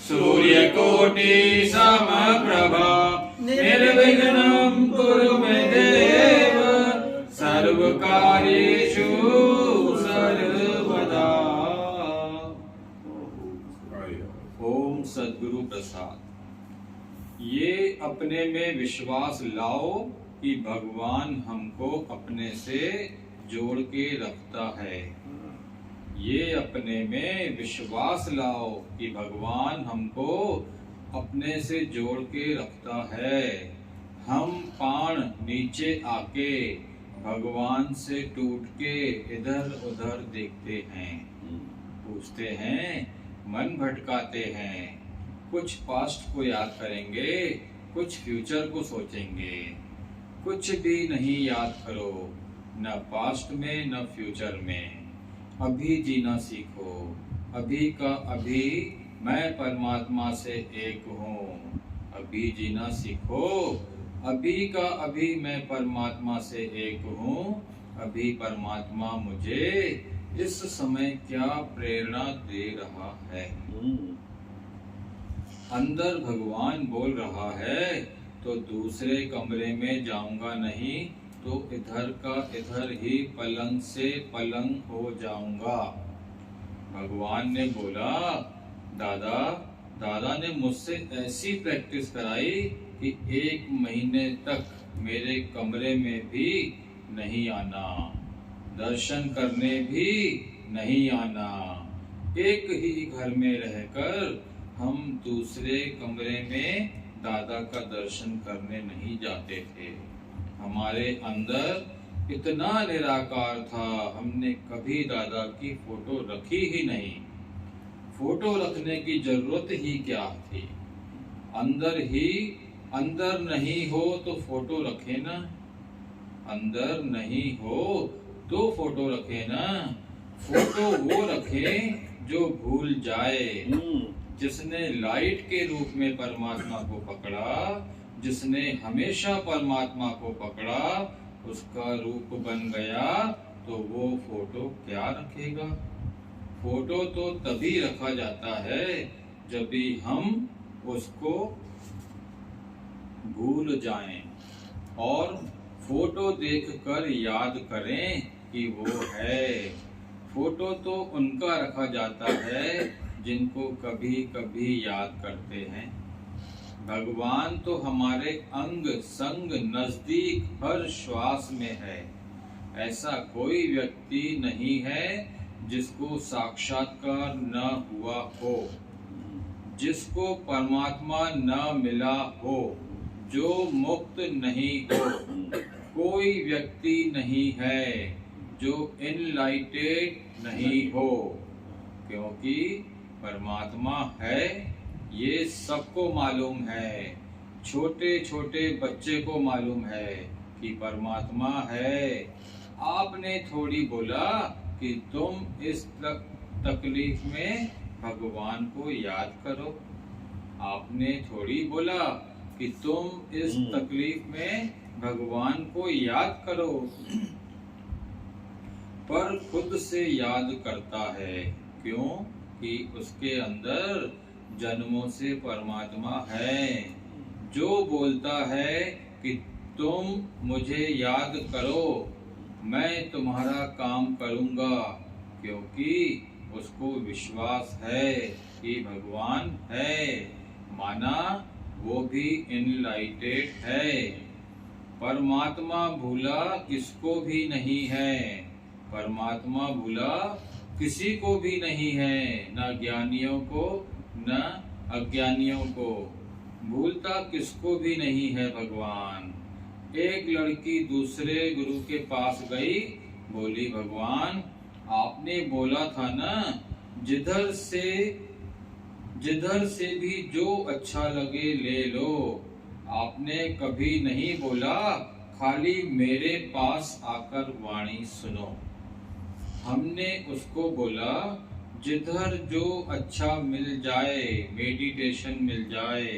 सूर्यकोटि समप्रभा निर्विघ्नं कुरु मे देव सर्वकार्येषु सर्वदा। ओम सद्गुरु प्रसाद। ये अपने में विश्वास लाओ कि भगवान हमको अपने से जोड़ के रखता है। ये अपने में विश्वास लाओ कि भगवान हमको अपने से जोड़ के रखता है। हम पाण नीचे आके भगवान से टूट के इधर उधर देखते हैं, पूछते हैं, मन भटकाते हैं। कुछ पास्ट को याद करेंगे, कुछ फ्यूचर को सोचेंगे। कुछ भी नहीं याद करो, न पास्ट में न फ्यूचर में। अभी जीना सीखो। अभी का अभी मैं परमात्मा से एक हूँ। अभी जीना सीखो। अभी का अभी मैं परमात्मा से एक हूँ। अभी परमात्मा मुझे इस समय क्या प्रेरणा दे रहा है। अंदर भगवान बोल रहा है तो दूसरे कमरे में जाऊंगा नहीं, तो इधर का इधर ही पलंग से पलंग हो जाऊंगा। भगवान ने बोला, दादा ने मुझसे ऐसी प्रैक्टिस कराई कि 1 महीने तक मेरे कमरे में भी नहीं आना, दर्शन करने भी नहीं आना। एक ही घर में रहकर हम दूसरे कमरे में दादा का दर्शन करने नहीं जाते थे। हमारे अंदर इतना निराकार था, हमने कभी दादा की फोटो रखी ही नहीं। फोटो रखने की जरूरत ही क्या थी। अंदर नहीं हो तो फोटो रखे ना। अंदर नहीं हो तो फोटो रखे ना। फोटो वो रखे जो भूल जाए। जिसने लाइट के रूप में परमात्मा को पकड़ा, जिसने हमेशा परमात्मा को पकड़ा, उसका रूप बन गया, तो वो फोटो क्या रखेगा। फोटो तो तभी रखा जाता है जब भी हम उसको भूल जाएं और फोटो देखकर याद करें कि वो है। फोटो तो उनका रखा जाता है जिनको कभी कभी याद करते हैं। भगवान तो हमारे अंग संग नजदीक हर श्वास में है। ऐसा कोई व्यक्ति नहीं है जिसको साक्षात्कार न हुआ हो, जिसको परमात्मा न मिला हो, जो मुक्त नहीं हो। कोई व्यक्ति नहीं है जो इनलाइटेड नहीं हो, क्योंकि परमात्मा है ये सबको मालूम है। छोटे छोटे बच्चे को मालूम है कि परमात्मा है। आपने थोड़ी बोला कि तुम इस तकलीफ में भगवान को याद करो। आपने थोड़ी बोला कि तुम इस तकलीफ में भगवान को याद करो। पर खुद से याद करता है। क्यों? कि उसके अंदर जन्मों से परमात्मा है, जो बोलता है कि तुम मुझे याद करो, मैं तुम्हारा काम करूंगा। क्योंकि उसको विश्वास है कि भगवान है, माना वो भी इनलाइटेड है। परमात्मा भूला किसको भी नहीं है। परमात्मा भूला किसी को भी नहीं है, न ज्ञानियों को न अज्ञानियों को। भूलता किसको भी नहीं है भगवान। एक लड़की दूसरे गुरु के पास गई, बोली, भगवान आपने बोला था ना, जिधर से भी जो अच्छा लगे ले लो। आपने कभी नहीं बोला खाली मेरे पास आकर वाणी सुनो। हमने उसको बोला जिधर जो अच्छा मिल जाए, मेडिटेशन मिल जाए,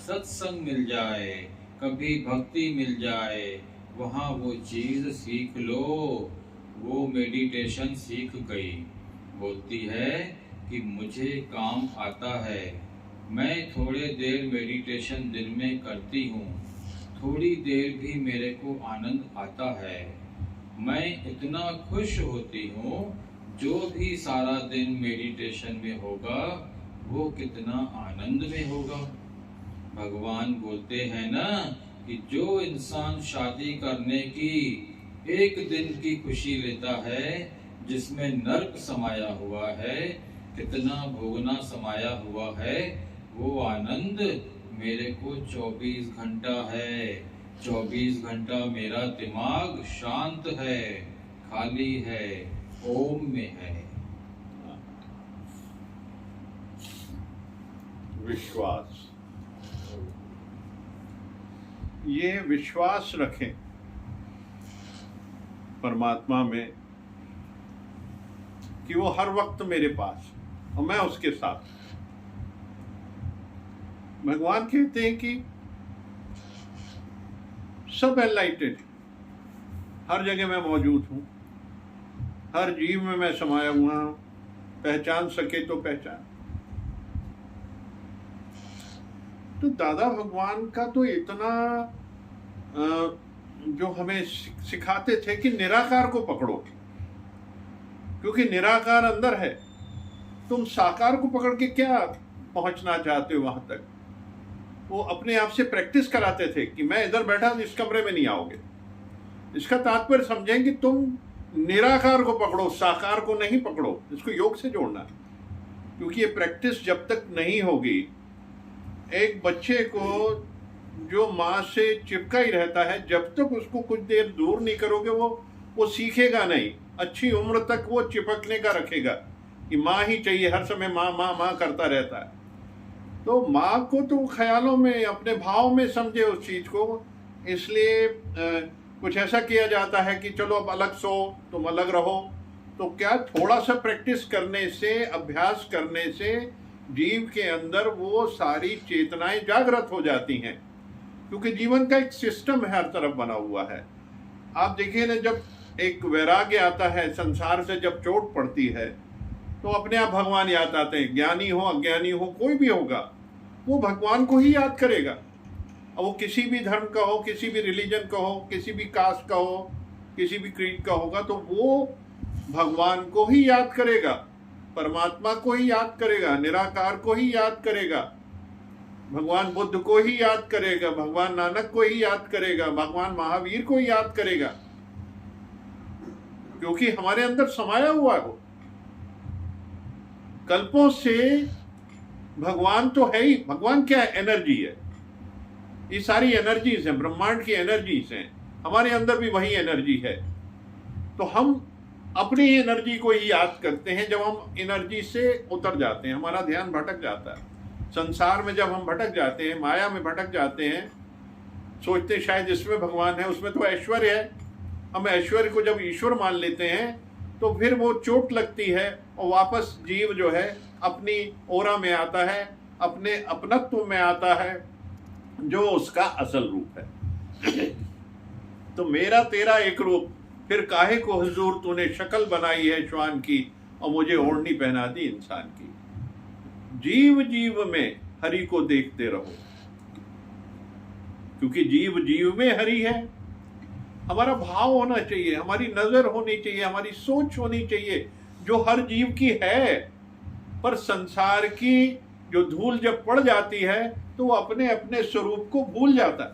सत्संग मिल जाए, कभी भक्ति मिल जाए, वहाँ वो चीज सीख लो। वो मेडिटेशन सीख गई, बोलती है कि मुझे काम आता है। मैं थोड़े देर मेडिटेशन दिन में करती हूँ, थोड़ी देर भी मेरे को आनंद आता है। मैं इतना खुश होती हूँ, जो भी सारा दिन मेडिटेशन में होगा वो कितना आनंद में होगा। भगवान बोलते हैं ना कि जो इंसान शादी करने की एक दिन की खुशी लेता है, जिसमें नर्क समाया हुआ है, कितना भोगना समाया हुआ है, वो आनंद मेरे को 24 घंटा है। 24 घंटा मेरा दिमाग शांत है, खाली है, ओम में है। विश्वास, ये विश्वास रखें परमात्मा में कि वो हर वक्त मेरे पास और मैं उसके साथ। भगवान कहते हैं कि सब एनलाइटेड, हर जगह मैं मौजूद हूं, हर जीव में मैं समाया हुआ हूं, पहचान सके तो पहचान। तो दादा भगवान का तो इतना जो हमें सिखाते थे कि निराकार को पकड़ो, क्योंकि निराकार अंदर है। तुम साकार को पकड़ के क्या पहुंचना चाहते हो वहां तक? वो अपने आप से प्रैक्टिस कराते थे कि मैं इधर बैठा इस कमरे में नहीं आओगे। इसका तात्पर्य समझें कि तुम निराकार को पकड़ो, साकार को नहीं पकड़ो। इसको योग से जोड़ना, क्योंकि ये प्रैक्टिस जब तक नहीं होगी, एक बच्चे को जो माँ से चिपका ही रहता है, जब तक उसको कुछ देर दूर नहीं करोगे वो सीखेगा नहीं। अच्छी उम्र तक वो चिपकने का रखेगा कि माँ ही चाहिए, हर समय माँ माँ माँ करता रहता है। तो माँ को तो ख्यालों में, अपने भाव में समझे उस चीज को। इसलिए कुछ ऐसा किया जाता है कि चलो अब अलग सो, तुम अलग रहो। तो क्या थोड़ा सा प्रैक्टिस करने से, अभ्यास करने से जीव के अंदर वो सारी चेतनाएं जागृत हो जाती हैं, क्योंकि जीवन का एक सिस्टम है, हर तरफ बना हुआ है। आप देखिए ना, जब एक वैराग्य आता है, संसार से जब चोट पड़ती है, तो अपने आप भगवान याद आते हैं। ज्ञानी हो अज्ञानी हो कोई भी होगा, वो भगवान को ही याद करेगा। अब वो किसी भी धर्म का हो, किसी भी रिलीजन का हो, किसी भी कास्ट का हो, किसी भी क्रीड का होगा, तो वो भगवान को ही याद करेगा, परमात्मा को ही याद करेगा, निराकार को ही याद करेगा, भगवान बुद्ध को ही याद करेगा, भगवान नानक को ही याद करेगा, भगवान महावीर को ही याद करेगा, क्योंकि हमारे अंदर समाया हुआ है। कल्पों से भगवान तो है ही। भगवान क्या है? एनर्जी है। ये सारी एनर्जीज हैं, ब्रह्मांड की एनर्जीज हैं, हमारे अंदर भी वही एनर्जी है। तो हम अपनी एनर्जी को ही याद करते हैं। जब हम एनर्जी से उतर जाते हैं, हमारा ध्यान भटक जाता है। संसार में जब हम भटक जाते हैं, माया में भटक जाते हैं, सोचते शायद इसमें भगवान है, उसमें तो ऐश्वर्य है। हम ऐश्वर्य को जब ईश्वर मान लेते हैं, तो फिर वो चोट लगती है और वापस जीव जो है अपनी ओरा में आता है, अपने अपनत्व में आता है, जो उसका असल रूप है। तो मेरा तेरा एक रूप, फिर काहे को हुजूर तूने शक्ल बनाई है श्वान की, और मुझे ओढ़नी पहना दी इंसान की। जीव जीव में हरि को देखते रहो, क्योंकि जीव जीव में हरि है। हमारा भाव होना चाहिए, हमारी नजर होनी चाहिए, हमारी सोच होनी चाहिए, जो हर जीव की है। पर संसार की जो धूल जब पड़ जाती है, तो वो अपने अपने स्वरूप को भूल जाता है।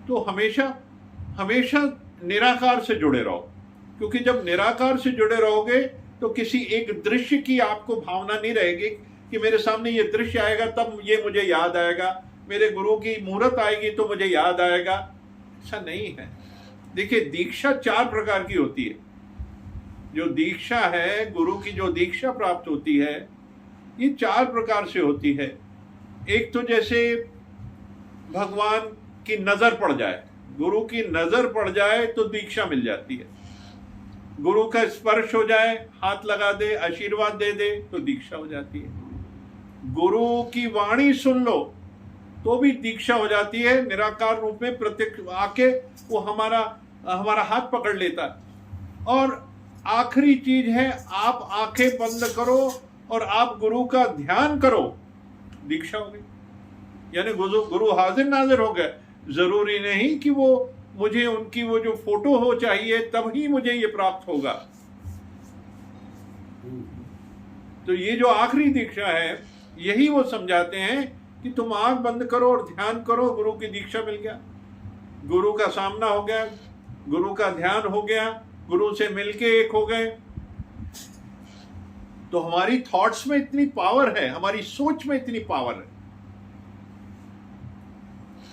तो हमेशा हमेशा निराकार से जुड़े रहो, क्योंकि जब निराकार से जुड़े रहोगे तो किसी एक दृश्य की आपको भावना नहीं रहेगी कि मेरे सामने ये दृश्य आएगा तब ये मुझे याद आएगा, मेरे गुरु की मूर्त आएगी तो मुझे याद आएगा। ऐसा नहीं है। देखिए, दीक्षा 4 प्रकार की होती है। जो दीक्षा है, गुरु की जो दीक्षा प्राप्त होती है, ये 4 प्रकार से होती है। एक तो जैसे भगवान की नजर पड़ जाए, गुरु की नजर पड़ जाए तो दीक्षा मिल जाती है। गुरु का स्पर्श हो जाए, हाथ लगा दे, आशीर्वाद दे दे, तो दीक्षा हो जाती है। गुरु की वाणी सुन लो तो भी दीक्षा हो जाती है। निराकार रूप में प्रत्यक्ष आके वो हमारा हाथ पकड़ लेता है। और आखिरी चीज है, आप आंखें बंद करो और आप गुरु का ध्यान करो, दीक्षा हो गई। यानी गुरु हाजिर नाजिर हो गए। जरूरी नहीं कि वो मुझे उनकी वो जो फोटो हो चाहिए तब ही मुझे ये प्राप्त होगा। तो ये जो आखिरी दीक्षा है, यही वो समझाते हैं कि तुम आंख बंद करो और ध्यान करो, गुरु की दीक्षा मिल गया, गुरु का सामना हो गया, गुरु का ध्यान हो गया, गुरु से मिलके एक हो गए। तो हमारी थॉट्स में इतनी पावर है, हमारी सोच में इतनी पावर है,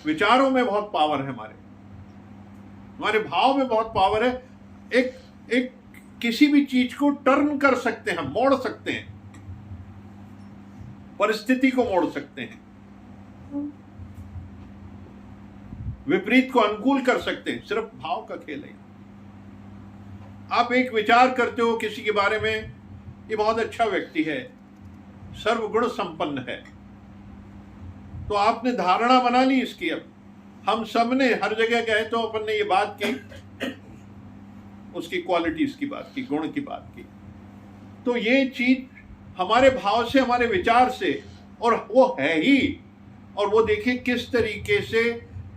विचारों में बहुत पावर है, हमारे भाव में बहुत पावर है। एक किसी भी चीज को टर्न कर सकते हैं, मोड़ सकते हैं, परिस्थिति को मोड़ सकते हैं, विपरीत को अनुकूल कर सकते हैं। सिर्फ भाव का खेल है। आप एक विचार करते हो किसी के बारे में, ये बहुत अच्छा व्यक्ति है, सर्वगुण संपन्न है, तो आपने धारणा बना ली इसकी। अब हम सब ने हर जगह गए तो अपन ने ये बात की, उसकी क्वालिटीज की बात की, गुण की बात की। तो ये चीज हमारे भाव से, हमारे विचार से, और वो है ही। और वो देखिए किस तरीके से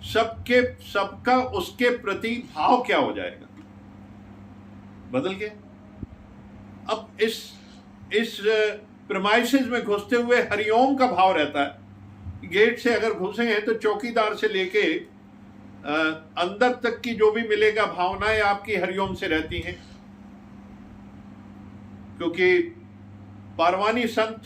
सबका उसके प्रति भाव क्या हो जाएगा, बदल के। अब इस प्रेमाइसिस में घुसते हुए हरिओम का भाव रहता है। गेट से अगर घुसे हैं तो चौकीदार से लेके अंदर तक की जो भी मिलेगा भावनाएं आपकी हरिओम से रहती हैं। क्योंकि पारवानी संत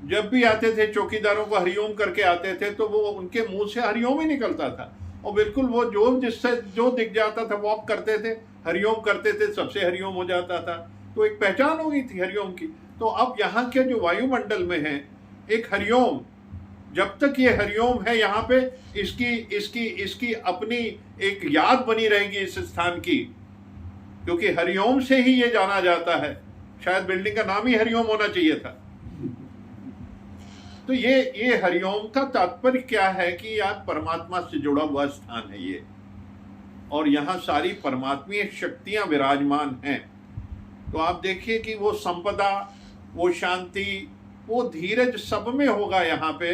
जब भी आते थे चौकीदारों को हरिओम करके आते थे, तो वो उनके मुंह से हरिओम ही निकलता था। और बिल्कुल वो जिससे जो दिख जाता था वॉक करते थे, हरिओम करते थे, सबसे हरिओम हो जाता था। तो एक पहचान हो गई थी हरिओम की। तो अब यहाँ के जो वायुमंडल में है एक हरिओम, जब तक ये हरिओम है यहाँ पे, इसकी अपनी एक याद बनी रहेगी इस स्थान की, क्योंकि हरिओम से ही ये जाना जाता है। शायद बिल्डिंग का नाम ही हरिओम होना चाहिए था। तो ये हरिओम का तात्पर्य क्या है कि यार परमात्मा से जुड़ा हुआ स्थान है ये, और यहाँ सारी परमात्मीय शक्तियां विराजमान हैं। तो आप देखिए कि वो संपदा, वो शांति, वो धीरज सब में होगा यहाँ पे।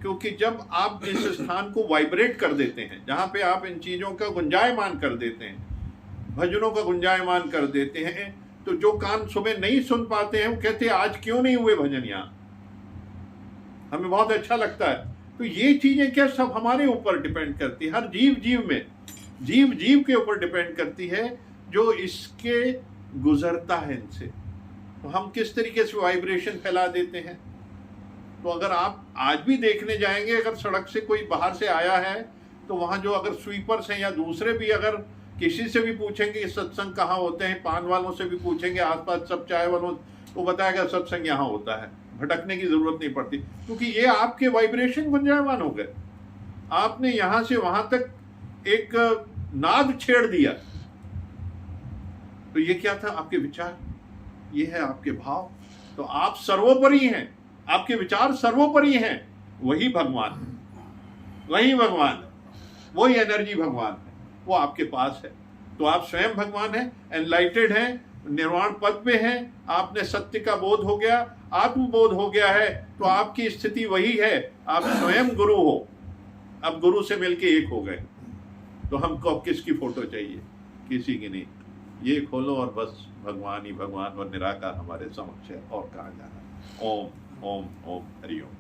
क्योंकि जब आप इस स्थान को वाइब्रेट कर देते हैं, जहाँ पे आप इन चीजों का गुंजायमान कर देते हैं, भजनों का गुंजायमान कर देते हैं, तो जो कान सुबह नहीं सुन पाते हैं वो कहते हैं आज क्यों नहीं हुए भजन, यहाँ हमें बहुत अच्छा लगता है। तो ये चीजें क्या सब हमारे ऊपर डिपेंड करती है, हर जीव में, जीव के ऊपर डिपेंड करती है जो इसके गुजरता है इनसे। तो हम किस तरीके से वाइब्रेशन फैला देते हैं। तो अगर आप आज भी देखने जाएंगे, अगर सड़क से कोई बाहर से आया है तो वहाँ जो अगर स्वीपर्स हैं या दूसरे भी, अगर किसी से भी पूछेंगे कि सत्संग कहाँ होते हैं, पान वालों से भी पूछेंगे, आसपास सब चाय वालों, तो बताएगा सत्संग यहाँ होता है। भटकने की जरूरत नहीं पड़ती, क्योंकि ये आपके वाइब्रेशन गुंजायमान हो गए। आपने यहाँ से वहां तक एक नाद छेड़ दिया। तो ये क्या था? आपके विचार, ये है आपके भाव। तो आप सर्वोपरि हैं, आपके विचार सर्वोपरि हैं। वही भगवान है, वही भगवान है, वही एनर्जी भगवान है, वो आपके पास है। तो आप स्वयं भगवान हैं, एनलाइटेड हैं, निर्वाण पद पे हैं। आपने सत्य का बोध हो गया, आत्मबोध हो गया है, तो आपकी स्थिति वही है, आप स्वयं गुरु हो। अब गुरु से मिलके एक हो गए। तो हमको अब किसकी फोटो चाहिए? किसी की नहीं। ये खोलो और बस भगवान ही भगवान और निराकार हमारे समक्ष है, और कहाँ जाना। ओम ओम ओम हरि ओम।